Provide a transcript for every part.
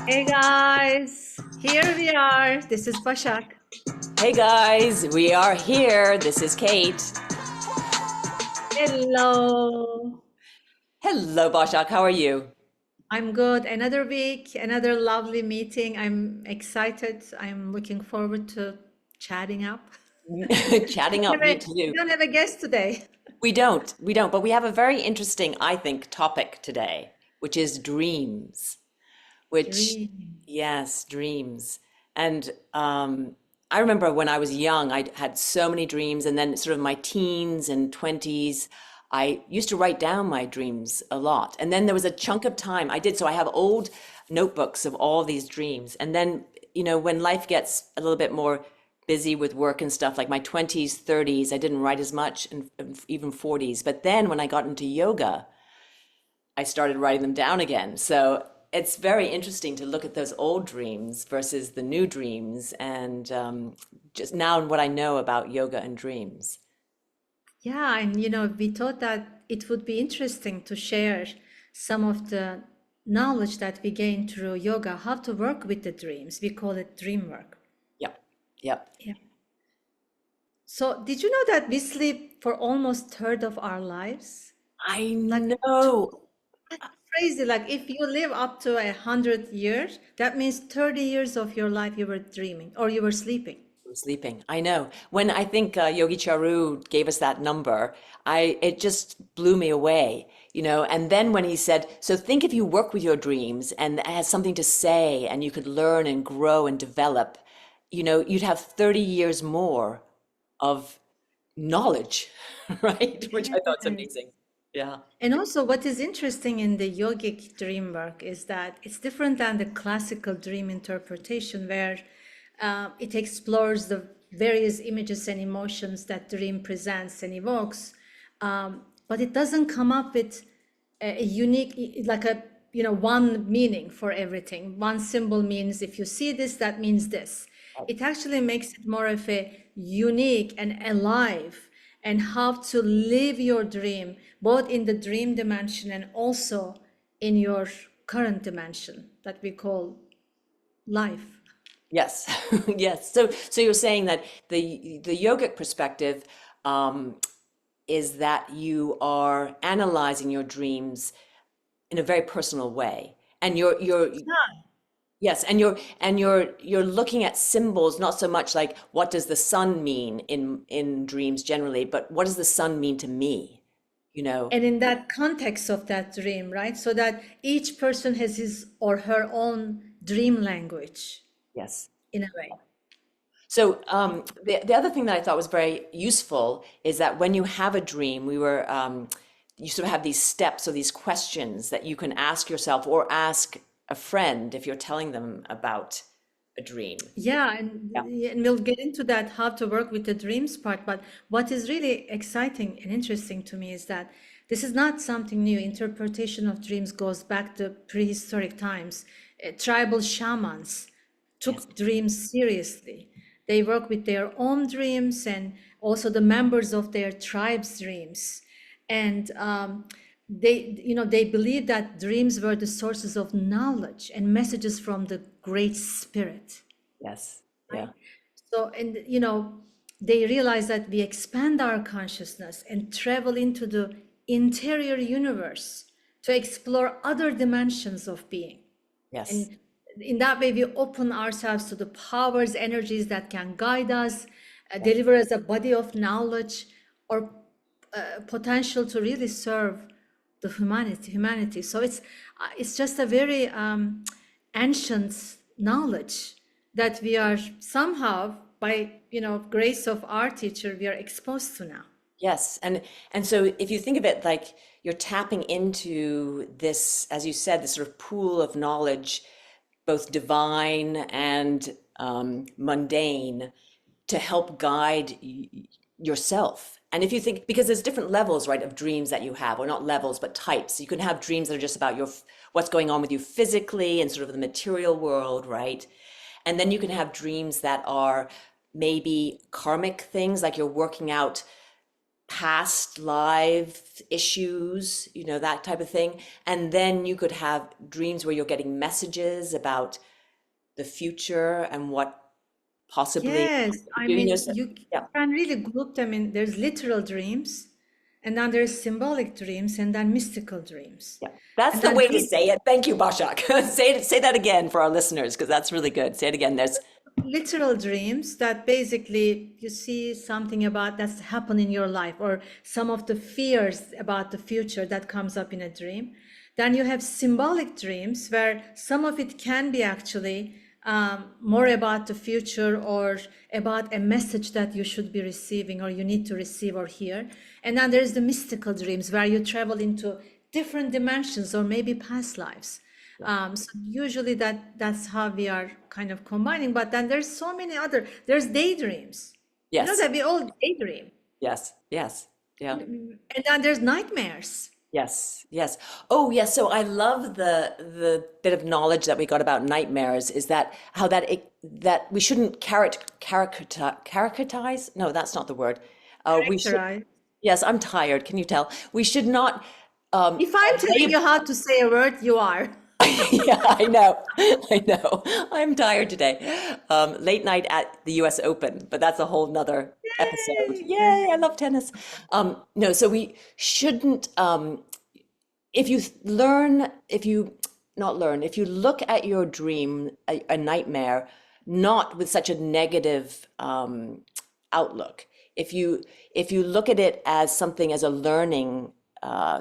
Hey guys, here we are. This is Başak. Hey guys, we are here. This is Kate. Hello. Hello, Bashak. How are you? I'm good. Another week, another lovely meeting. I'm excited. I'm looking forward to chatting up. Chatting up, me We too. don't have a guest today. We don't, but we have a very interesting, I think, topic today, which is dreams. Which, Dream. yes, dreams. And I remember when I was young, I had so many dreams, and then sort of my teens and 20s, I used to write down my dreams a lot. And then there was a chunk of time I did, so I have old notebooks of all these dreams. And then, when life gets a little bit more busy with work and stuff, like my 20s, 30s, I didn't write as much, and even 40s. But then when I got into yoga, I started writing them down again. So it's very interesting to look at those old dreams versus the new dreams, and just now what I know about yoga and dreams. Yeah, and we thought that it would be interesting to share some of the knowledge that we gain through yoga, how to work with the dreams. We call it dream work. Yep, yep. Yeah. So, did you know that we sleep for almost third of our lives? I Like, t- know. that's crazy. Like, if you live up to 100 years, that means 30 years of your life you were dreaming or you were sleeping. I'm sleeping. I know. When I think Yogi Charu gave us that number, I it just blew me away, And then when he said, "So think if you work with your dreams and it has something to say, and you could learn and grow and develop, you'd have 30 years more of knowledge," right? Which I thought was Yes. amazing. Yeah. And also, what is interesting in the yogic dream work is that it's different than the classical dream interpretation, where it explores the various images and emotions that dream presents and evokes, but it doesn't come up with a unique, like a one meaning for everything. One symbol means if you see this, that means this. It actually makes it more of a unique and alive, and how to live your dream both in the dream dimension and also in your current dimension that we call life. Yes. Yes. So you're saying that the yogic perspective um, is that you are analyzing your dreams in a very personal way, and you're yes, and you're looking at symbols, not so much like what does the sun mean in dreams generally, but what does the sun mean to me? You know? And in that context of that dream, right? So that each person has his or her own dream language Yes. in a way. So the other thing that I thought was very useful is that when you have a dream, you sort of have these steps or these questions that you can ask yourself or ask a friend if you're telling them about a dream. Yeah, and we'll get into that, how to work with the dreams part. But what is really exciting and interesting to me is that this is not something new. Interpretation of dreams goes back to prehistoric times. Tribal shamans Yes. took dreams seriously. They work with their own dreams and also the members of their tribe's dreams. And they believe that dreams were the sources of knowledge and messages from the Great Spirit, Yes. right? Yeah. So, and they realize that we expand our consciousness and travel into the interior universe to explore other dimensions of being. Yes. And in that way, we open ourselves to the powers, energies that can guide us, Yeah. deliver us a body of knowledge or potential to really serve the humanity. So it's just a very ancient knowledge that we are somehow, by grace of our teacher, we are exposed to now. Yes. And so if you think of it like you're tapping into this, as you said, this sort of pool of knowledge, both divine and mundane, to help guide yourself. And if you think, because there's different levels, right, of dreams that you have, or not levels, but types. You can have dreams that are just about what's going on with you physically and sort of the material world, right? And then you can have dreams that are maybe karmic things, like you're working out past life issues, that type of thing. And then you could have dreams where you're getting messages about the future and what possibly, Yes, I so, you yeah, can really group them in. There's literal dreams, and then there's symbolic dreams, and then mystical dreams. yeah. That's And the then way to these say it. Thank you, Bashak. Say that again for our listeners, because that's really good. Say it again. There's, literal dreams that basically you see something about that's happened in your life, or some of the fears about the future that comes up in a dream. Then you have symbolic dreams where some of it can be actually more about the future or about a message that you should be receiving or you need to receive or hear. And then there's the mystical dreams where you travel into different dimensions or maybe past lives. So usually that's how we are kind of combining. But then there's so many other. There's daydreams. You know yes, that we all daydream, yes, yes, yeah. and then there's nightmares. Yes, yes. Oh, yes. So I love the bit of knowledge that we got about nightmares is that how that we shouldn't caricatize. No, that's not the word. We should. Characterize. Yes, I'm tired. Can you tell? We should not. If I'm telling Label. you how to say a word, you are. Yeah, I know. I know. I'm tired today. Late night at the US Open, but that's a whole nother episode. Yay! Yeah. Yay, I love tennis. No, so we shouldn't, if you learn, if you not learn, if you look at your dream, a nightmare, not with such a negative outlook, if you look at it as something as a learning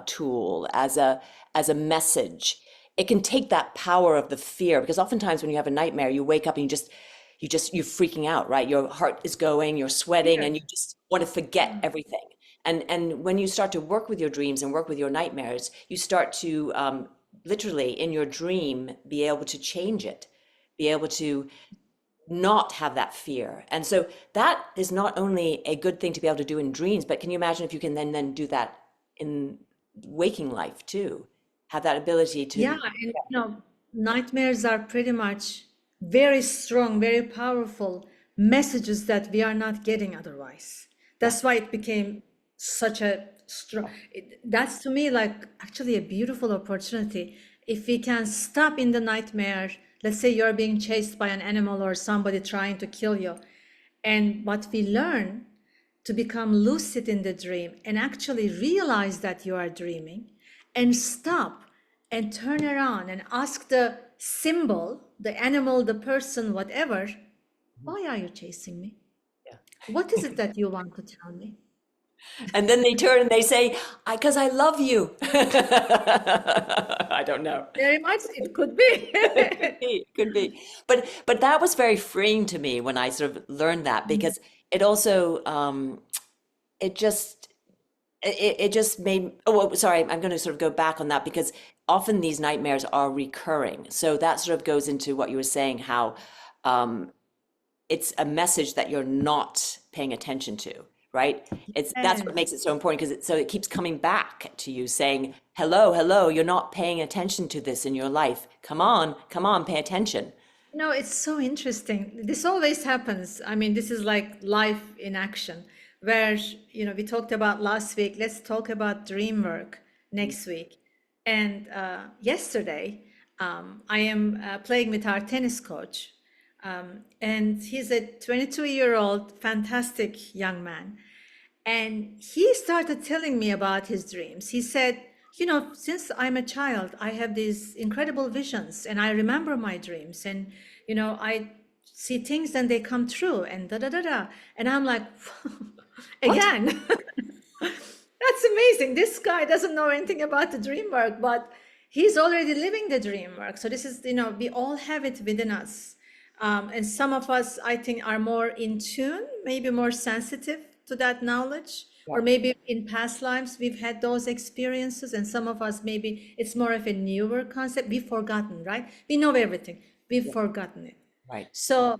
tool, as a message, it can take that power of the fear because oftentimes when you have a nightmare, you wake up and you're freaking out, right? Your heart is going, you're sweating, and you Fear. just want to forget everything. And when you start to work with your dreams and work with your nightmares, you start to literally in your dream be able to change it, be able to not have that fear. And so that is not only a good thing to be able to do in dreams, but can you imagine if you can then do that in waking life too? Have that ability Yeah, to, and nightmares are pretty much very strong, very powerful messages that we are not getting otherwise. yeah, That's why it became such a strong, that's to me like actually a beautiful opportunity. If we can stop in the nightmare, let's say you're being chased by an animal or somebody trying to kill you, and what we learn to become lucid in the dream and actually realize that you are dreaming and stop and turn around and ask the symbol, the animal, the person, whatever, why are you chasing me? yeah. What is it that you want to tell me? And then they turn and they say, because I love you. I don't know. Very much, it could be. Could be, could be. But that was very freeing to me when I sort of learned that because it also it just it just made sorry, I'm going to sort of go back on that because often these nightmares are recurring. So that sort of goes into what you were saying, how it's a message that you're not paying attention to, right? That's what Yes. makes it so important because it keeps coming back to you saying, hello, hello, you're not paying attention to this in your life. Come on, pay attention. No, it's so interesting. This always happens. I mean, this is like life in action, where, we talked about last week. Let's talk about dream work next week. And yesterday, I am playing with our tennis coach. And he's a 22-year-old, fantastic young man. And he started telling me about his dreams. He said, since I'm a child, I have these incredible visions and I remember my dreams. And, I see things and they come true and da da da da. And I'm like, What? again, that's amazing. This guy doesn't know anything about the dream work, but he's already living the dream work. So this is, we all have it within us. And some of us, I think, are more in tune, maybe more sensitive to that knowledge, Yeah, or maybe in past lives we've had those experiences, and some of us maybe it's more of a newer concept. We've forgotten, right? We know everything. We've yeah, forgotten it. right. So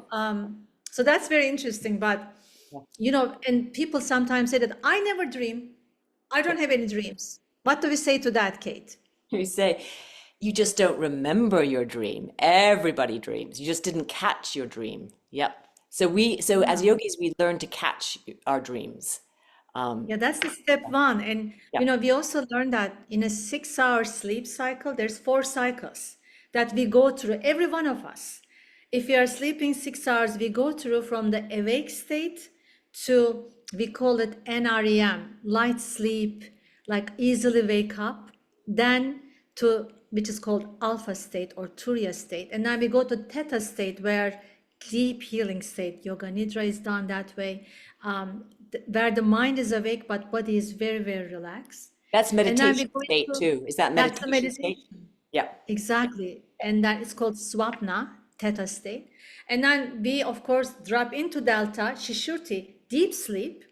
that's very interesting. But Yeah. and people sometimes say that I never dream. I don't have any dreams. What do we say to that, Kate? You say, you just don't remember your dream. Everybody dreams. You just didn't catch your dream. Yep. So as yogis, we learn to catch our dreams. Yeah, that's the step one. And Yeah. we also learned that in a 6 hour sleep cycle, there's 4 cycles that we go through, every one of us. If we are sleeping 6 hours, we go through from the awake state to, we call it NREM, light sleep, like easily wake up, then to, which is called alpha state or Turiya state. And then we go to theta state where deep healing state, yoga nidra is done that way, where the mind is awake but body is very, very relaxed. That's And then we meditation go state into, too. Is that that's the meditation state? meditation. Yeah. Exactly. And that is called swapna, theta state. And then we, of course, drop into delta, shishurti, deep sleep.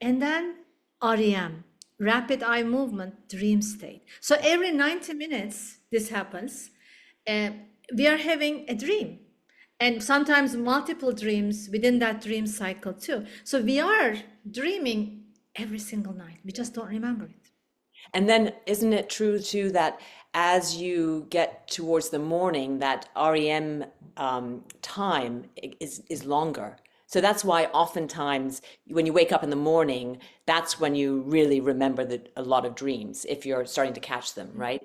And then REM, rapid eye movement, dream state. So every 90 minutes, this happens. Uh, we are having a dream. And sometimes multiple dreams within that dream cycle too. So we are dreaming every single night. We just don't remember it. And then isn't it true too that as you get towards the morning, that REM time is longer? So that's why oftentimes when you wake up in the morning, that's when you really remember a lot of dreams, if you're starting to catch them, right?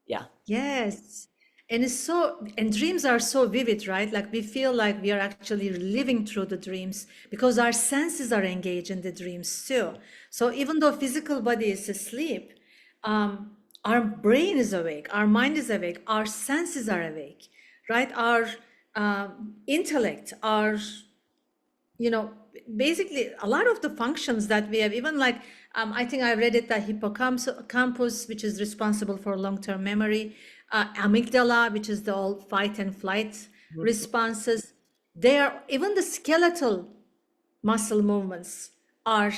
Yeah. Yes. And it's so, and dreams are so vivid, right? Like we feel like we are actually living through the dreams because our senses are engaged in the dreams too. So even though physical body is asleep, our brain is awake, our mind is awake, our senses are awake, right? Our intellect, our basically a lot of the functions that we have, even like, I think I read it that hippocampus, which is responsible for long-term memory, amygdala, which is the all fight and flight responses, they are, even the skeletal muscle movements are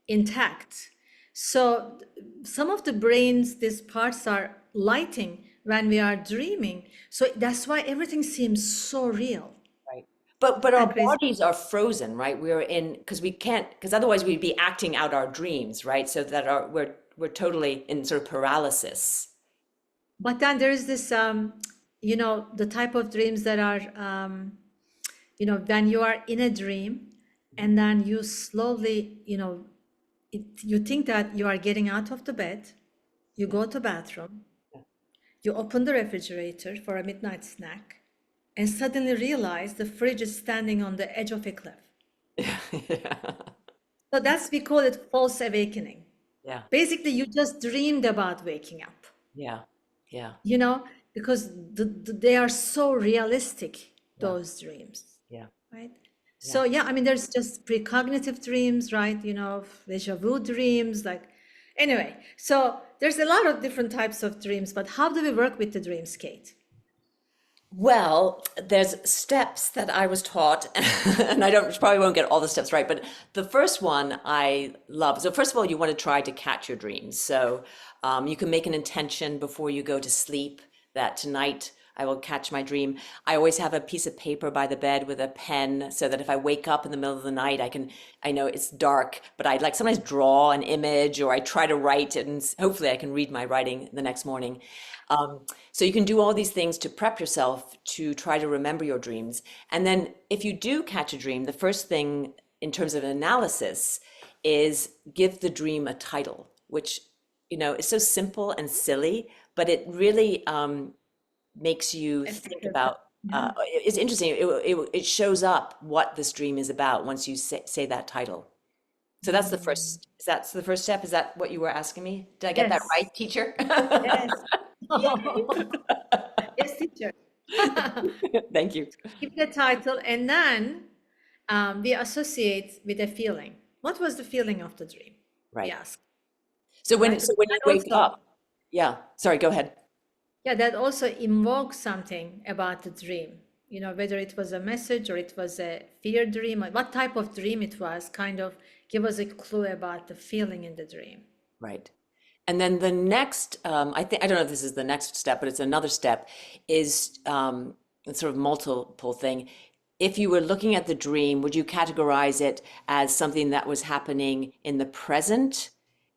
intact. So some of the brains, these parts are lighting when we are dreaming. So that's why everything seems so real. Right. But Isn't our that crazy? bodies are frozen, right? We're in because we can't because otherwise we'd be acting out our dreams, right? So that we're totally in sort of paralysis. But then there is this, the type of dreams that are, when you are in a dream and then you slowly, you think that you are getting out of the bed, you go to bathroom, you open the refrigerator for a midnight snack, and suddenly realize the fridge is standing on the edge of a cliff. Yeah. So we call it false awakening. Yeah. Basically, you just dreamed about waking up. Yeah. Yeah. Because they are so realistic, Yeah. those dreams, Yeah. right? Yeah. So yeah, I mean, there's just precognitive dreams, right? Deja vu dreams, like, anyway. So there's a lot of different types of dreams, but how do we work with the dreams, Kate? Well, there's steps that I was taught, and I don't probably won't get all the steps right, but the first one I love. So first of all, you want to try to catch your dreams. So you can make an intention before you go to sleep that tonight I will catch my dream. I always have a piece of paper by the bed with a pen so that if I wake up in the middle of the night, I know it's dark, but I like sometimes draw an image or I try to write it and hopefully I can read my writing the next morning. So you can do all these things to prep yourself to try to remember your dreams. And then if you do catch a dream, the first thing in terms of analysis is give the dream a title, which, is so simple and silly, but it really makes you think about, it's interesting. It shows up what this dream is about once you say that title. So that's the first, that's the first step. Is that what you were asking me? Did I get that Yes, right, teacher? yes. Yes, teacher. Thank you. Give the title, and then we associate with a feeling. What was the feeling of the dream? We Right. ask, So when right? so when you And wake also, up, yeah. Sorry, go ahead. yeah, that also invokes something about the dream. Whether it was a message or it was a fear dream, or what type of dream it was, kind of give us a clue about the feeling in the dream. Right. And then the next, I don't know if this is the next step, but it's another step, is it's sort of multiple thing. If you were looking at the dream, would you categorize it as something that was happening in the present,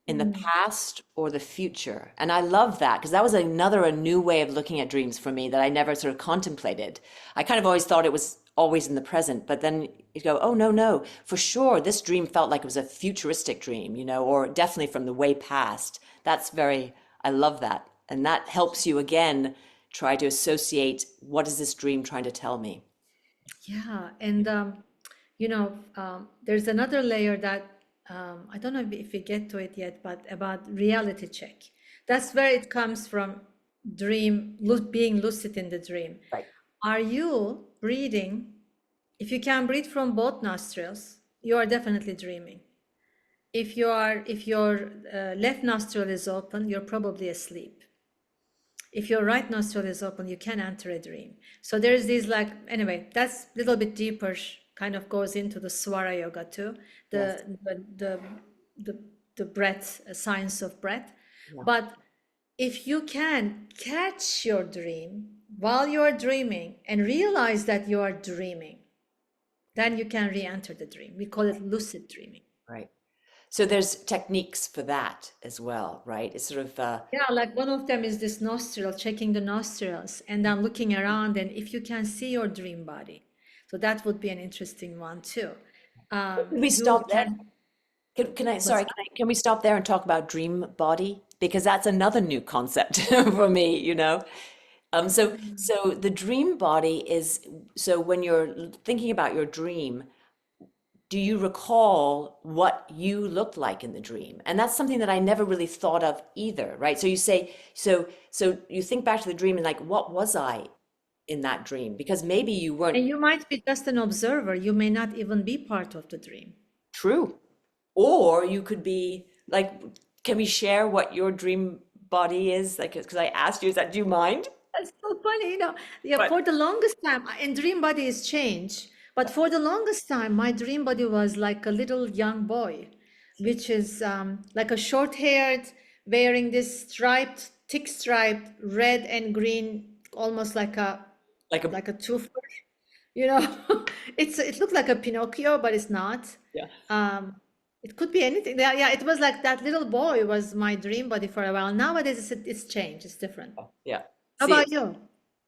in the past, or the future? And I love that because that was a new way of looking at dreams for me that I never sort of contemplated. I kind of always thought it was always in the present. But then you go, oh, no, no, for sure, this dream felt like it was a futuristic dream, or definitely from the way past. I love that. And that helps you again try to associate what is this dream trying to tell me. Yeah, and there's another layer that I don't know if we get to it yet, but about reality check. That's where it comes from, being lucid in the dream. Right. Are you breathing? If you can breathe from both nostrils, you are definitely dreaming. If your left nostril is open, you're probably asleep. If your right nostril is open, you can enter a dream. So there's these, like, anyway, that's a little bit deeper, kind of goes into the Swara Yoga too, Yes. the breath, science of breath. Yeah. But if you can catch your dream while you're dreaming and realize that you are dreaming, then you can re-enter the dream. We call it lucid dreaming. Right. So there's techniques for that as well, right? It's sort of Yeah, like one of them is this nostril, checking the nostrils, and then looking around, and if you can see your dream body. So that would be an interesting one too. can we You stop there? can, what's Can we stop there and talk about dream body? Because that's another new concept for me. So the dream body is, so when you're thinking about your dream, do you recall what you looked like in the dream? And that's something that I never really thought of either, right? So you say, so you think back to the dream and like, what was I in that dream? Because maybe you weren't and you might be just an observer. You may not even be part of the dream. true. Or you could be like, can we share what your dream body is? Like, because I asked you, do you mind? That's so funny, Yeah, But for the longest time, and dream body is change. But for the longest time, my dream body was like a little young boy, which is like a short-haired, wearing this thick striped, red and green, almost like a, like a two-fur. You know, it looked like a Pinocchio, but it's not. yeah. Um, it could be anything. Yeah, yeah, it was like that little boy was my dream body for a while. Nowadays, it's changed. It's different. Yeah. How See, about you?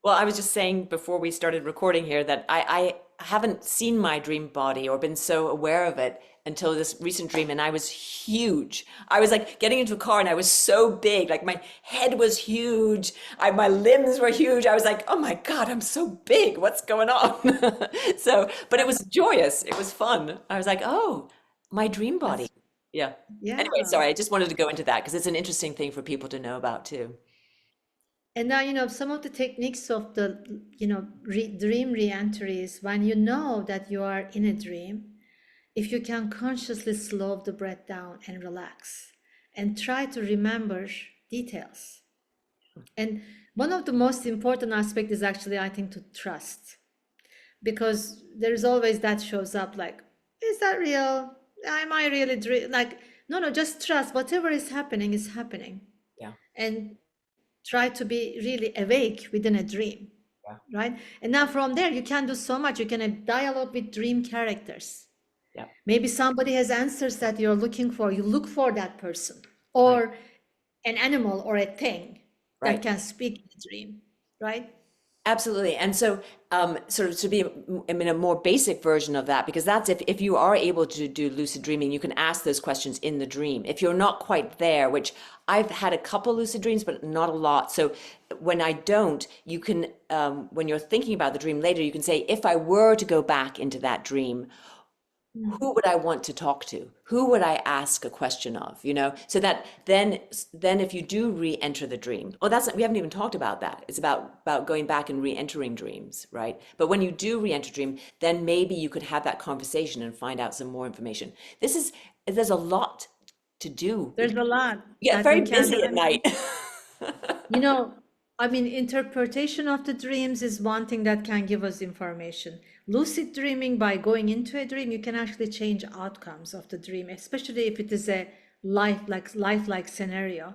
well, I was just saying before we started recording here that I haven't seen my dream body or been so aware of it until this recent dream, and I was huge. I was like getting into a car and I was so big, like my head was huge, my limbs were huge. I was like, oh my God, I'm so big. What's going on? So, but it was joyous. It was fun. I was like, oh, my dream body. That's Yeah. Anyway, Yeah. sorry, I just wanted to go into that because it's an interesting thing for people to know about too. And now, some of the techniques of the, dream re-entry is when you know that you are in a dream, if you can consciously slow the breath down and relax and try to remember details. And one of the most important aspect is actually, I think, to trust, because there's always that shows up like, is that real? Am I really like, no, no, just trust whatever is happening. Yeah. And try to be really awake within a dream, Yeah. right? And now from there, you can do so much. You can have dialogue with dream characters. Yeah. Maybe somebody has answers that you're looking for. You look for that person, Right. or an animal or a thing that Right. can speak in the dream, right? Absolutely. And so, sort of to be, I mean, a more basic version of that, because that's if you are able to do lucid dreaming, you can ask those questions in the dream. If you're not quite there, which I've had a couple lucid dreams, but not a lot. So when I don't, you can, when you're thinking about the dream later, you can say, if I were to go back into that dream, who would I want to talk to? Who would I ask a question of? So that then if you do re-enter the dream, oh, we haven't even talked about that. It's about going back and re-entering dreams, right? But when you do re-enter dream, then maybe you could have that conversation and find out some more information. There's a lot to do. There's a lot You get that you very can busy do. at night. You know, I mean, interpretation of the dreams is one thing that can give us information. Lucid dreaming, by going into a dream, you can actually change outcomes of the dream, especially if it is a lifelike scenario.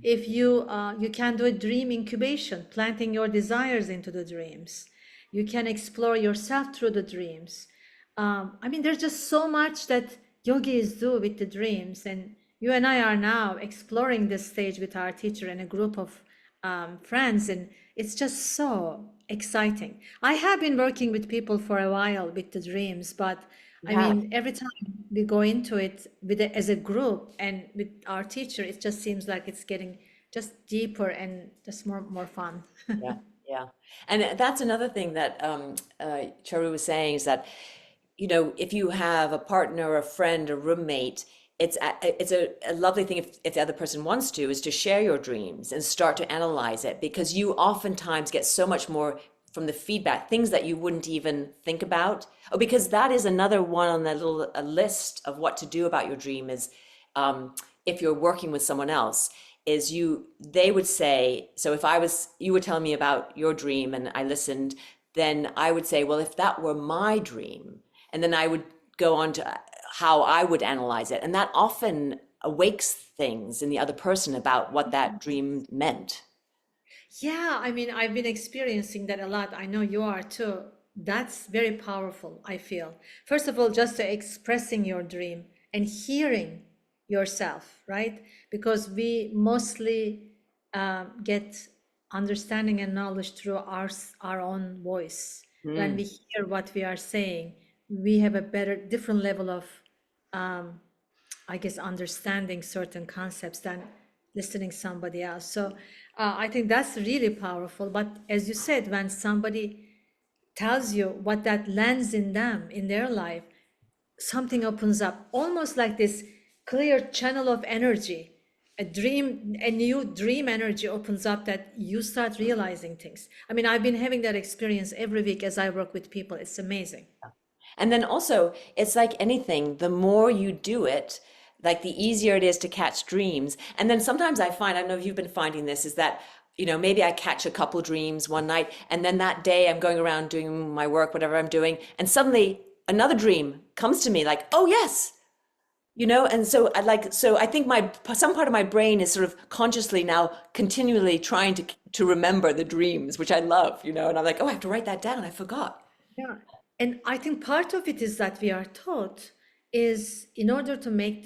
If you can do a dream incubation, planting your desires into the dreams. You can explore yourself through the dreams. I mean, there's just so much that yogis do with the dreams, and you and I are now exploring this stage with our teacher and a group of friends, and it's just so exciting. I have been working with people for a while with the dreams, but You I have. mean, every time we go into it as a group and with our teacher, it just seems like it's getting just deeper and just more fun. Yeah, yeah. And that's another thing that Charu was saying is that, if you have a partner, a friend, a roommate, it's a lovely thing if the other person wants to, is to share your dreams and start to analyze it, because you oftentimes get so much more from the feedback, things that you wouldn't even think about. Oh, because that is another one on that little a list of what to do about your dream is, if you're working with someone else, is they would say, so if you were telling me about your dream and I listened, then I would say, well, if that were my dream, and then I would go on to how I would analyze it. And that often awakes things in the other person about what that dream meant. Yeah, I mean, I've been experiencing that a lot. I know you are too. That's very powerful, I feel. First of all, just to expressing your dream and hearing yourself, right? Because we mostly get understanding and knowledge through our own voice. When we Mm, hear what we are saying, we have a better, different level of um, I guess, understanding certain concepts than listening somebody else. So I think that's really powerful. But as you said, when somebody tells you what that lands in them in their life, something opens up, almost like this clear channel of energy. A new dream energy opens up that you start realizing things. I mean, I've been having that experience every week as I work with people. It's amazing. and then also, it's like anything, the more you do it, like the easier it is to catch dreams. And then sometimes I find, I don't know if you've been finding this, is that, maybe I catch a couple dreams one night, and then that day I'm going around doing my work, whatever I'm doing, and suddenly another dream comes to me like, oh yes, and so I think some part of my brain is sort of consciously now continually trying to remember the dreams, which I love, and I'm like, oh, I have to write that down. I forgot. Yeah. And I think part of it is that we are taught is in order to make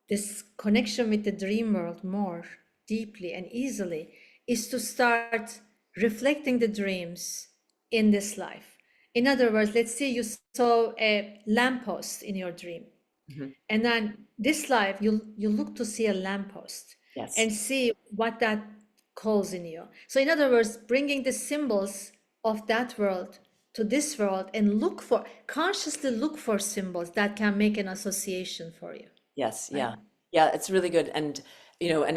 this connection with the dream world more deeply and easily is to start reflecting the dreams in this life. In other words, let's say you saw a lamppost in your dream. Mhm. And then this life, you look to see a lamppost Yes. and see what that calls in you. So in other words, bringing the symbols of that world to this world and consciously look for symbols that can make an association for you, Yes, right? yeah. Yeah, it's really good. And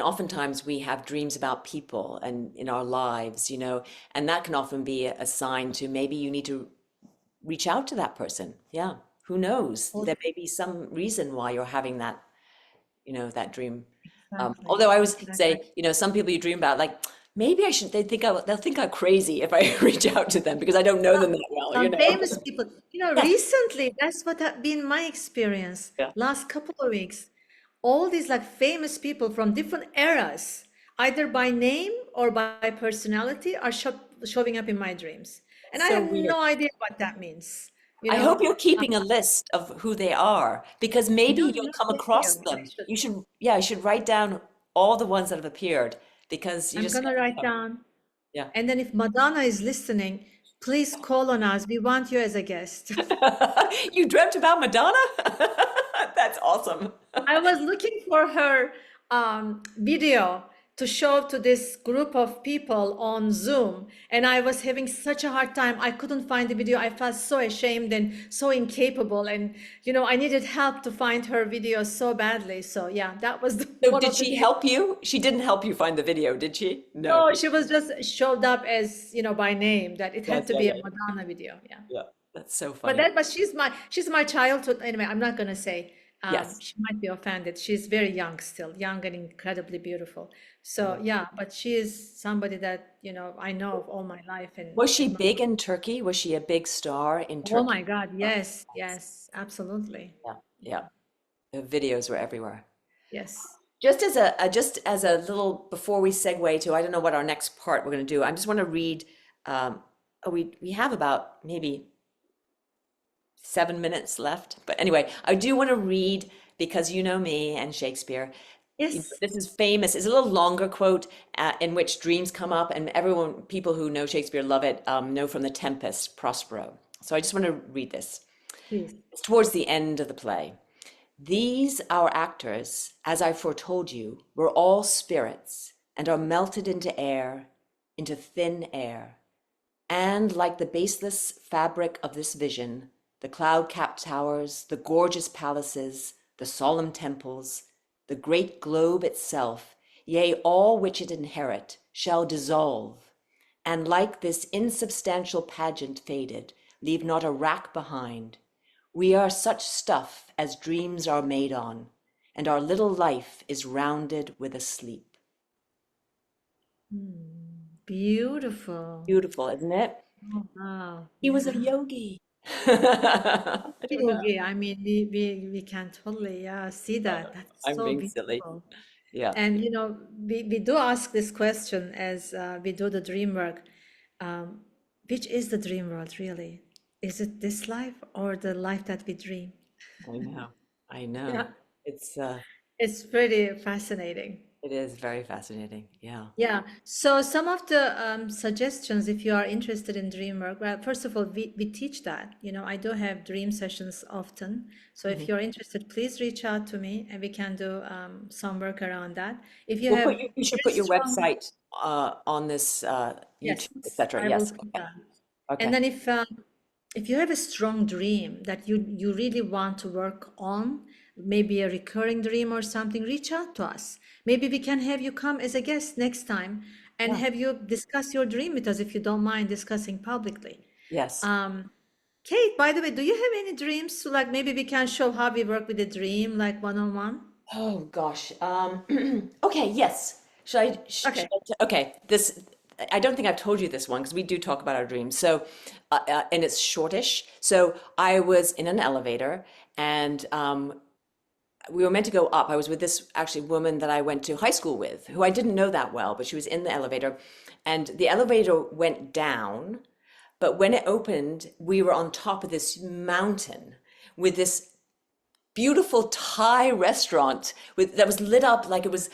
oftentimes we have dreams about people and in our lives, and that can often be a sign to maybe you need to reach out to that person. Yeah. Who knows? Oh, There may be some reason why you're having that dream. exactly, Although I always exactly. say, some people you dream about, like, maybe I should, they'll think I'm crazy if I reach out to them because I don't know them that well. Some famous people, Yes. recently, that's what have been my experience Yeah. last couple of weeks. All these like famous people from different eras, either by name or by personality, are showing up in my dreams. And I So have weird. no idea what that means. You I know, hope you're Uh, keeping a list of who they are, because maybe no, you'll no, come thank across you. I them. should. Yeah, you should write down all the ones that have appered, because you I'm just gonna write never know. down. Yeah. And then if Madonna is listening, please call on us. We want you as a guest. You dreamt about Madonna? That's awesome. I was looking for her video to show to this group of people on Zoom, and I was having such a hard time. I couldn't find the video. I felt so ashamed and so incapable, and I needed help to find her video so badly. So yeah, that was So one did of the she things. help you? She didn't help you find the video, did she? No. No, she was just showed up as by name. That it had Yes, to yeah, be a yeah, Madonna video. Yeah. yeah. That's so But funny. she's my childhood. Anyway, I'm not gonna say. Yes. She might be offended. She's very young still, young and incredibly beautiful. So Yeah. yeah, but she is somebody that I know of all my life and Was she admire. big in Turkey? Was she a big star in Oh Turkey? my God, Oh, yes, yes, absolutely. yeah, Yeah, yeah. The videos were everywhere. yes. Just as a little before we segue to, I don't know what our next part we're going to do. I just want to read. We have about maybe 7 minutes left, but anyway, I do want to read, because you know me and Shakespeare. Yes. This is famous. It's a little longer quote in which dreams come up, and everyone, people who know Shakespeare love it, know from The Tempest, Prospero. So I just want to read this. Please. It's towards the end of the play. These, our actors, as I foretold you, were all spirits and are melted into air, into thin air. And like the baseless fabric of this vision, the cloud-capped towers, the gorgeous palaces, the solemn temples, the great globe itself, yea, all which it inherit, shall dissolve, and like this insubstantial pageant faded, leave not a rack behind. We are such stuff as dreams are made on, and our little life is rounded with a sleep. Beautiful. Beautiful, isn't it? Oh, wow. He was Yeah. a yogi. I don't know. Yogi. I mean, we can totally, yeah, see that. That's I'm so being silly. beautiful. Yeah. And we do ask this question as we do the dream work. Um, which is the dream world really? Is it this life or the life that we dream? I know. I Yeah, know. It's it's pretty fascinating. it is very fascinating. Yeah. Yeah. So some of the suggestions, if you are interested in dream work, well, first of all, we teach that. I do have dream sessions often. So if Mhm. you're interested, please reach out to me and we can do some work around that. If you We'll have put you should very put your strong, website on this yes, YouTube, etc. I will Yes. put Okay. that. And Okay. then if you have a strong dream that you really want to work on, maybe a recurring dream or something, reach out to us. Maybe we can have you come as a guest next time and Yeah. have you discuss your dream with us if you don't mind discussing publicly. Yes. Um, Kate, by the way, do you have any dreams? So like maybe we can show how we work with a dream, like one on one. Oh gosh. Okay, yes. Should Okay. okay, this I don't think I've told you this one because we do talk about our dreams. So and it's shortish. So I was in an elevator and we were meant to go up. I was with this actually woman that I went to high school with, who I didn't know that well, but she was in the elevator and the elevator went down, but when it opened, we were on top of this mountain with this beautiful Thai restaurant that was lit up like it was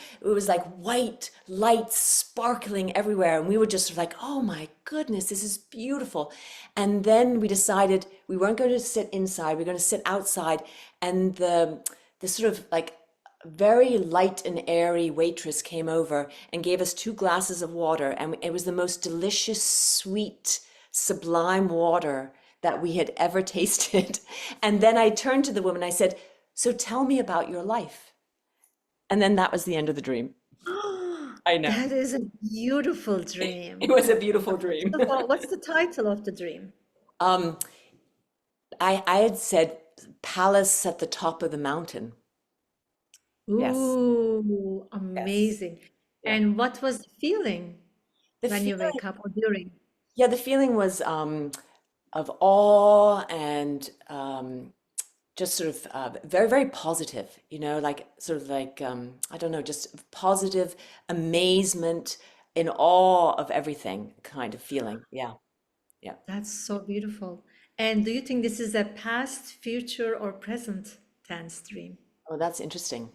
like white lights sparkling everywhere, and we were just like, oh my goodness, this is beautiful. And then we decided we weren't going to sit inside, we were going to sit outside, and the sort of like very light and airy waitress came over and gave us two glasses of water, and it was the most delicious, sweet, sublime water that we had ever tasted. And then I turned to the woman, I said, so tell me about your life. And then that was the end of the dream. I know. That is a beautiful It dream. was a beautiful First dream. of all, what's the title of the dream? Um, I had said palace at the top of the mountain. Yes, Ooh, yes, amazing. yeah. And what was the feeling The when you feeling, wake up or during? yeah, the feeling was of awe and just sort of very, very positive, like sort of like, I don't know, just positive amazement, in awe of everything kind of feeling. Yeah, yeah. That's so beautiful. And do you think this is a past, future, or present tense dream? Oh, that's interesting.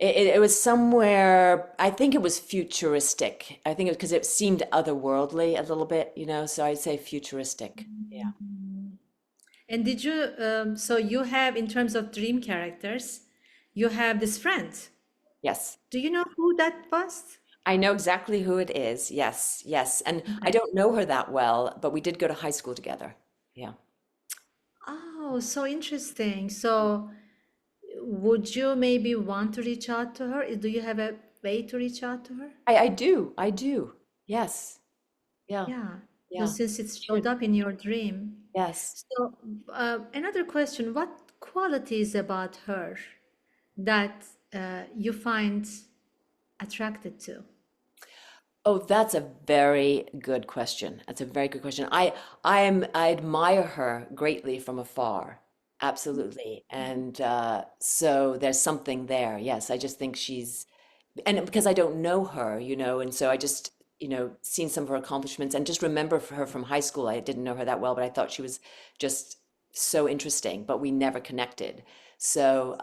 It was somewhere, I think it was futuristic. I think it because it seemed otherworldly a little bit, so I'd say futuristic. Yeah. And did you, so you have, in terms of dream characters, you have this friend. Yes. Do you know who that was? I know exactly who it is. Yes, yes. And I Okay. don't know her that well, but we did go to high school together. Yeah. Oh, so interesting. So would you maybe want to reach out to her? Do you have a way to reach out to her? I do. I do. Yes. Yeah. Yeah. So Yeah. since it showed Should. up in your dream. Yes. So another question, what qualities about her that you find attracted to? Oh, that's a very good question. That's a very good question. I admire her greatly from afar. Absolutely. And so there's something there. Yes, I just think she's, and because I don't know her, and so I just, seen some of her accomplishments and just remember her from high school. I didn't know her that well, but I thought she was just so interesting, but we never connected. So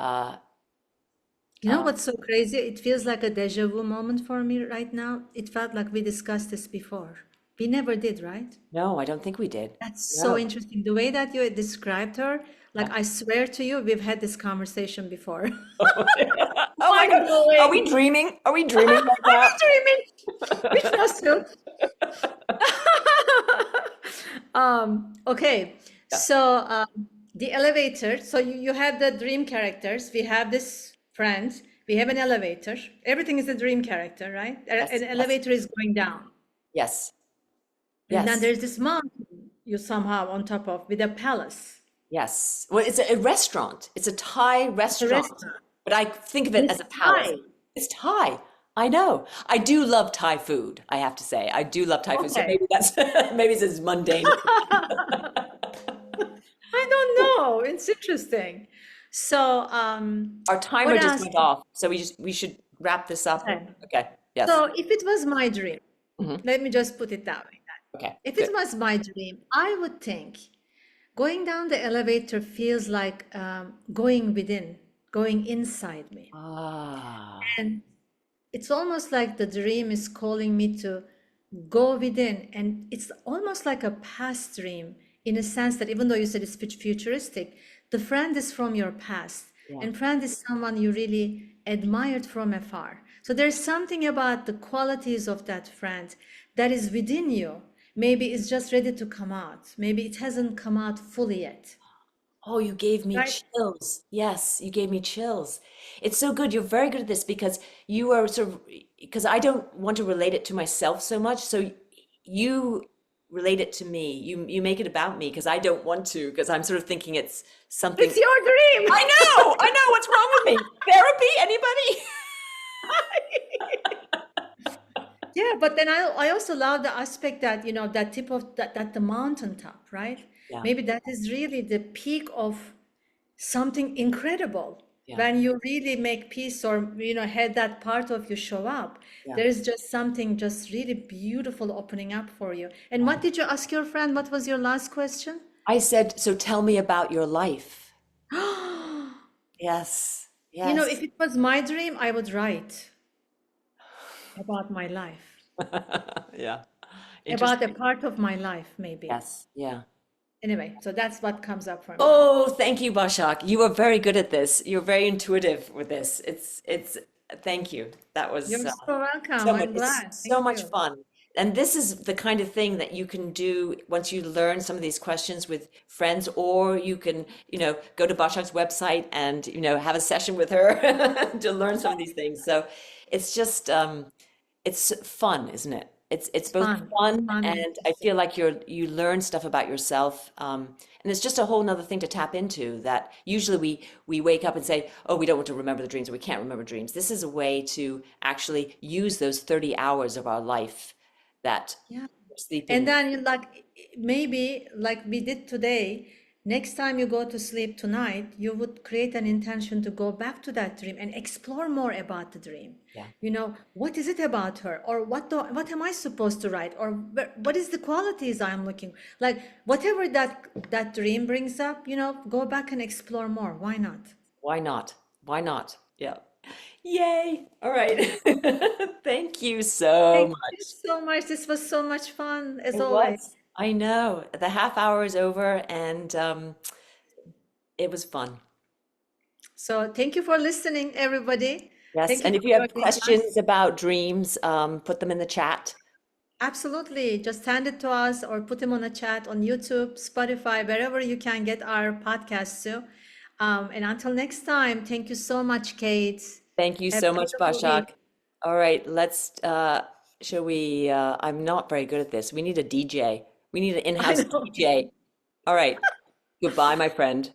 You know what's so crazy? It feels like a deja vu moment for me right now. It felt like we discussed this before. We never did, right? No, I don't think we did. That's so No. interesting. The way that you described her, like Yeah. I swear to you, we've had this conversation before. Oh my Mind God. Are we blowing. dreaming? Are we dreaming right Are now? we dreaming? We trust you. Okay, Yeah. so the elevator. So you have the dream characters. We have this friend. We have an elevator. Everything is a dream character, right? An Yes, yes, elevator is going down. yes, And then yes, there's this mountain you somehow on top of with a palace. yes. Well, it's a restaurant. It's a Thai It's a restaurant, restaurant. but I think of And it it's as a palace. Thai. It's Thai. I know. I do love Thai food, I have to say. I do love Thai food. So Okay. maybe that's maybe it's as mundane. I don't know. It's interesting. So, Our what timer just else? went off, so we should wrap this up. Okay. Okay. Yes. So, if it was my dream, Hmm. let me just put it that way. Okay. If it Good. was my dream, I would think going down the elevator feels like going within, going inside me. Ah. And it's almost like the dream is calling me to go within. And it's almost like a past dream in a sense that even though you said it's futuristic, the friend is from your past. Yeah. And friend is someone you really admired from afar. So there's something about the qualities of that friend that is within you. Maybe it's just ready to come out. Maybe it hasn't come out fully yet. Oh, you gave me Right? chills. Yes, you gave me chills. It's so good. You're very good at this because you are sort of, because I don't want to relate it to myself so much. So you relate it to me. You make it about me because I don't want to, because I'm sort of thinking it's something. It's your dream. I know. What's wrong with me? Therapy? Anybody? Yeah, but then I also love the aspect that, that tip of that the mountaintop, right? Yeah, Maybe that is really the peak of something incredible. yeah, When you really make peace or, had that part of you show up, yeah. there is just something just really beautiful opening up for you. And what did you ask your friend? What was your last question? I said, so tell me about your life. Yes, If yes. it was my dream, I would write about my life, Yeah. about a Interesting. part of my life, maybe. Yes, yeah. Anyway, so that's what comes up for me. Oh, thank you, Bashak. You are very good at this. You're very intuitive with this. Thank you. That You're was so welcome. so much, I'm it's glad. so Thank much you. fun. And this is the kind of thing that you can do once you learn some of these questions with friends, or you can, go to Bashak's website and, have a session with her to learn some of these things. So it's just, it's fun, isn't it? It's It's both fun. It's fun, fun and and I interesting. feel like you learn stuff about yourself, and it's just a whole nother thing to tap into. That usually we wake up and say, oh, we don't want to remember the dreams, or we can't remember dreams. This is a way to actually use those 30 hours of our life that Yeah. we're And sleeping. then maybe like we did today, next time you go to sleep tonight, you would create an intention to go back to that dream and explore more about the dream. Yeah, What is it about her? Or what am I supposed to write? Or what is the qualities I'm looking? Like whatever that dream brings up, go back and explore more. Why not? why not? Why not? Yeah. Yay. All right. Thank you so Thank you much. so much. This was so much fun as It always. was. I know. The half hour is over, and it was fun. So thank you for listening, everybody. Yes, Thank you and for if you have joining us. questions about dreams, put them in the chat. Absolutely. Just send it to us or put them on a chat on YouTube, Spotify, wherever you can get our podcasts to. And until next time, thank you so much, Kate. Thank you Have a so much, beautiful Bashak. week. All right, shall we, I'm not very good at this. We need a DJ. We need an I in-house know. DJ. All right, goodbye, my friend.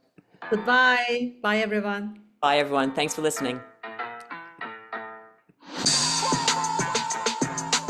Goodbye. Bye, everyone. Bye, everyone. Thanks for listening.